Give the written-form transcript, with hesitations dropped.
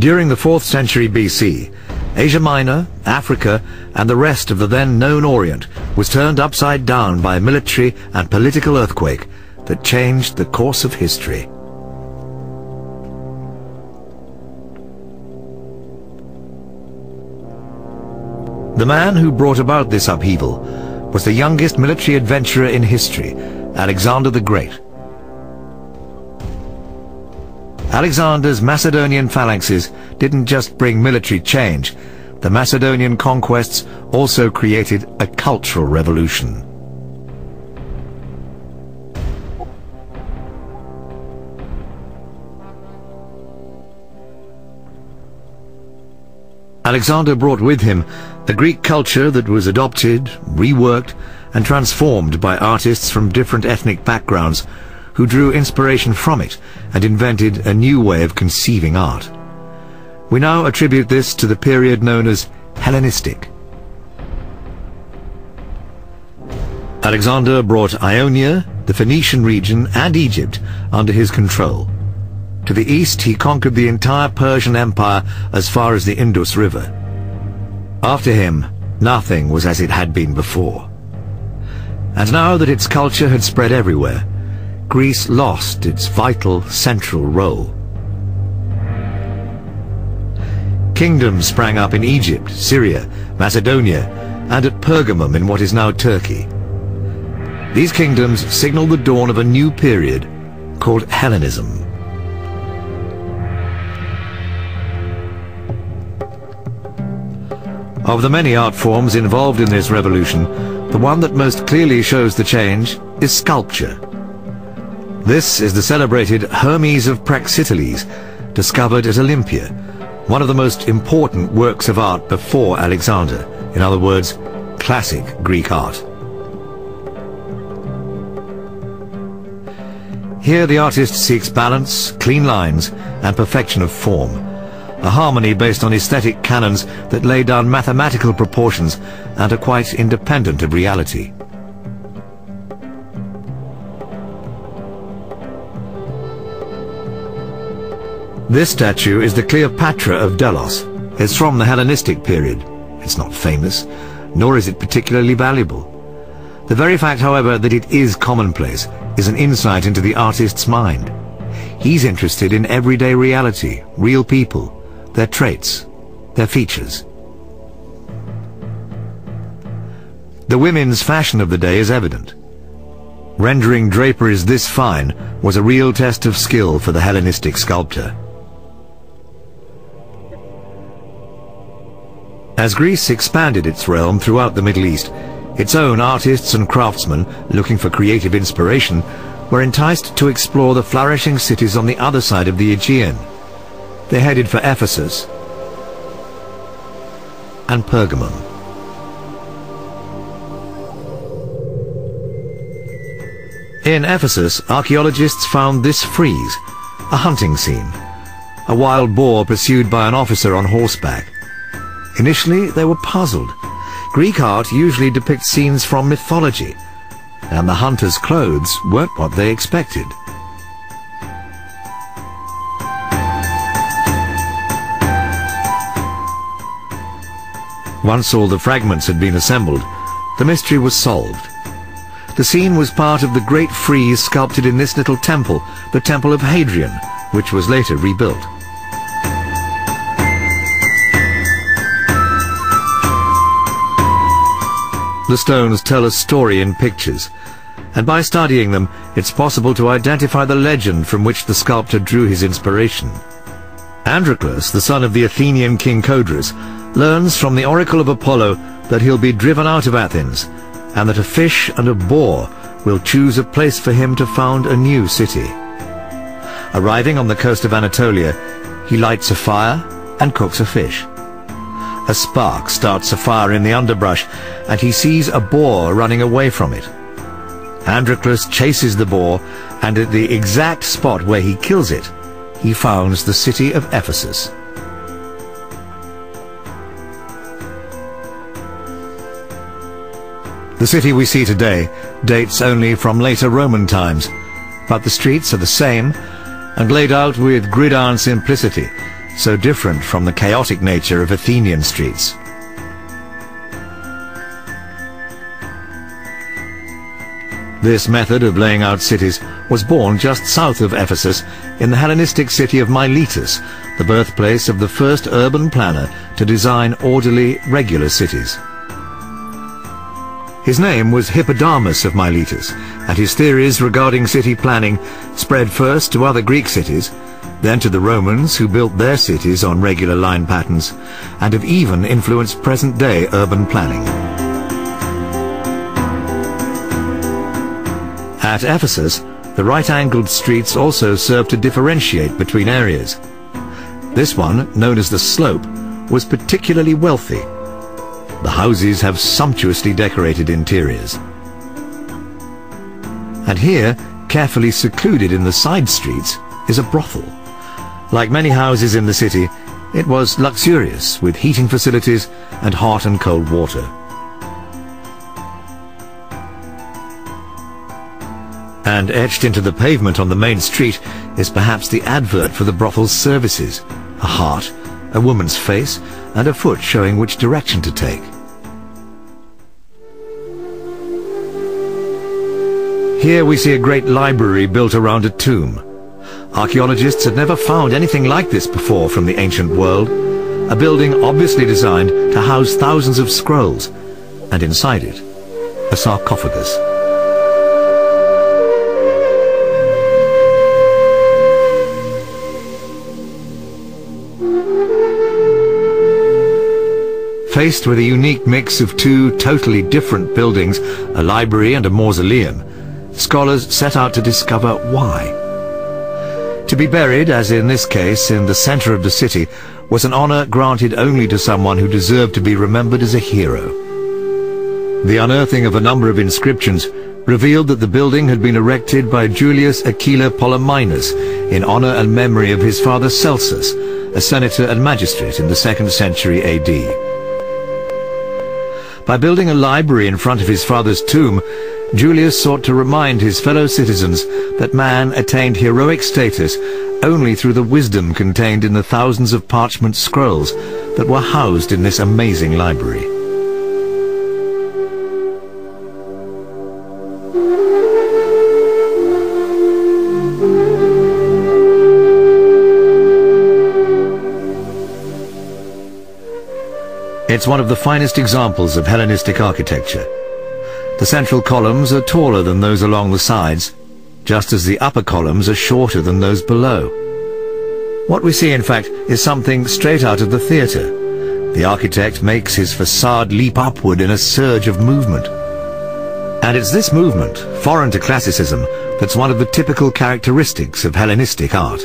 During the 4th century BC, Asia Minor, Africa, and the rest of the then known Orient was turned upside down by a military and political earthquake that changed the course of history. The man who brought about this upheaval was the youngest military adventurer in history, Alexander the Great. Alexander's Macedonian phalanxes didn't just bring military change, the Macedonian conquests also created a cultural revolution. Alexander brought with him a Greek culture that was adopted, reworked, and transformed by artists from different ethnic backgrounds who drew inspiration from it and invented a new way of conceiving art. We now attribute this to the period known as Hellenistic. Alexander brought Ionia, the Phoenician region, and Egypt under his control. To the east he conquered the entire Persian Empire as far as the Indus River. After him, nothing was as it had been before. And now that its culture had spread everywhere, Greece lost its vital central role. Kingdoms sprang up in Egypt, Syria, Macedonia, and at Pergamum in what is now Turkey. These kingdoms signaled the dawn of a new period called Hellenism. Of the many art forms involved in this revolution, the one that most clearly shows the change is sculpture. This is the celebrated Hermes of Praxiteles, discovered at Olympia, one of the most important works of art before Alexander, in other words, classic Greek art. Here the artist seeks balance, clean lines, and perfection of form, a harmony based on aesthetic canons that lay down mathematical proportions and are quite independent of reality. This statue is the Cleopatra of Delos. It's from the Hellenistic period. It's not famous, nor is it particularly valuable. The very fact, however, that it is commonplace is an insight into the artist's mind. He's interested in everyday reality, real people, their traits, their features. The women's fashion of the day is evident. Rendering draperies this fine was a real test of skill for the Hellenistic sculptor. As Greece expanded its realm throughout the Middle East, its own artists and craftsmen, looking for creative inspiration, were enticed to explore the flourishing cities on the other side of the Aegean. They headed for Ephesus and Pergamon. In Ephesus, archaeologists found this frieze, a hunting scene, a wild boar pursued by an officer on horseback. Initially, they were puzzled. Greek art usually depicts scenes from mythology, and the hunter's clothes weren't what they expected. Once all the fragments had been assembled, the mystery was solved. The scene was part of the great frieze sculpted in this little temple, the Temple of Hadrian, which was later rebuilt. The stones tell a story in pictures, and by studying them, it's possible to identify the legend from which the sculptor drew his inspiration. Androclus, the son of the Athenian king Codrus, learns from the oracle of Apollo that he'll be driven out of Athens, and that a fish and a boar will choose a place for him to found a new city. Arriving on the coast of Anatolia, he lights a fire and cooks a fish. A spark starts a fire in the underbrush, and he sees a boar running away from it. Androclus chases the boar, and at the exact spot where he kills it, he founds the city of Ephesus. The city we see today dates only from later Roman times, but the streets are the same and laid out with gridiron simplicity, so different from the chaotic nature of Athenian streets. This method of laying out cities was born just south of Ephesus in the Hellenistic city of Miletus, the birthplace of the first urban planner to design orderly, regular cities. His name was Hippodamus of Miletus, and his theories regarding city planning spread first to other Greek cities, then to the Romans, who built their cities on regular line patterns, and have even influenced present-day urban planning. At Ephesus, the right-angled streets also served to differentiate between areas. This one, known as the Slope, was particularly wealthy. The houses have sumptuously decorated interiors. And here, carefully secluded in the side streets, is a brothel. Like many houses in the city, it was luxurious, with heating facilities and hot and cold water. And etched into the pavement on the main street is perhaps the advert for the brothel's services: a heart, a woman's face, and a foot showing which direction to take. Here we see a great library built around a tomb. Archaeologists had never found anything like this before from the ancient world, a building obviously designed to house thousands of scrolls, and inside it, a sarcophagus. Faced with a unique mix of two totally different buildings, a library and a mausoleum, scholars set out to discover why. To be buried, as in this case, in the center of the city, was an honor granted only to someone who deserved to be remembered as a hero. The unearthing of a number of inscriptions revealed that the building had been erected by Julius Aquila Poleminus in honor and memory of his father Celsus, a senator and magistrate in the 2nd century AD. By building a library in front of his father's tomb, Julius sought to remind his fellow citizens that man attained heroic status only through the wisdom contained in the thousands of parchment scrolls that were housed in this amazing library. It's one of the finest examples of Hellenistic architecture. The central columns are taller than those along the sides, just as the upper columns are shorter than those below. What we see, in fact, is something straight out of the theatre. The architect makes his facade leap upward in a surge of movement. And it's this movement, foreign to classicism, that's one of the typical characteristics of Hellenistic art.